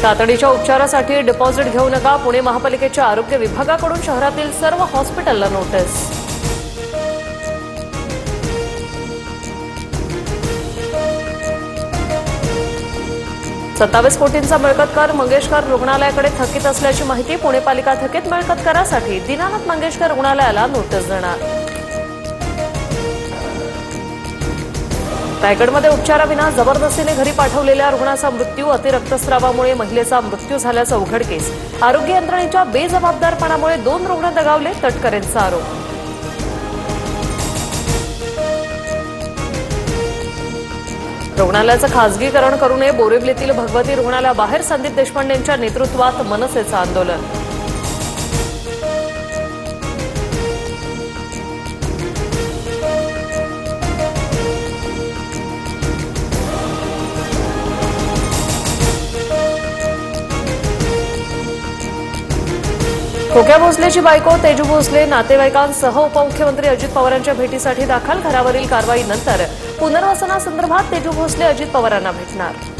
तातडीच्या उपचारासाठी डिपॉझिट घेऊ नका. पुणे महापालिकेच्या आरोग्य विभागाकडून शहरातील सर्व हॉस्पिटलला नोटीस. ₹27 कोटींचा मिळकत कर मंगेशकर रुग्णालयाकडे थकीत असल्याची माहिती. पुणे पालिका थकीत मिळकत करासाठी दीनानाथ मंगेशकर रुग्णालयाला नोटीस देणार. रायगडमध्ये उपचाराविना जबरदस्तीने घरी पाठवलेल्या रुग्णाचा मृत्यू. अतिरक्तस्रावामुळे महिलेचा मृत्यू झाल्याचं उघडकीस. आरोग्य यंत्रणेच्या बेजबाबदारपणामुळे 2 रुग्ण दगावले, तटकरेंचा आरोप. रुग्णालयाचं खासगीकरण करू नये. बोरिवलीतील भगवती रुग्णालयाबाहेर संदीप देशपांडेंच्या नेतृत्वात मनसेचं आंदोलन. खोक्या भोसलेची बायको तेजू भोसले नातेवाईकांसह उपमुख्यमंत्री अजित पवारांच्या भेटीसाठी दाखल. घरावरील कारवाईनंतर पुनर्वसनासंदर्भात तेजू भोसले अजित पवारांना भेटणार.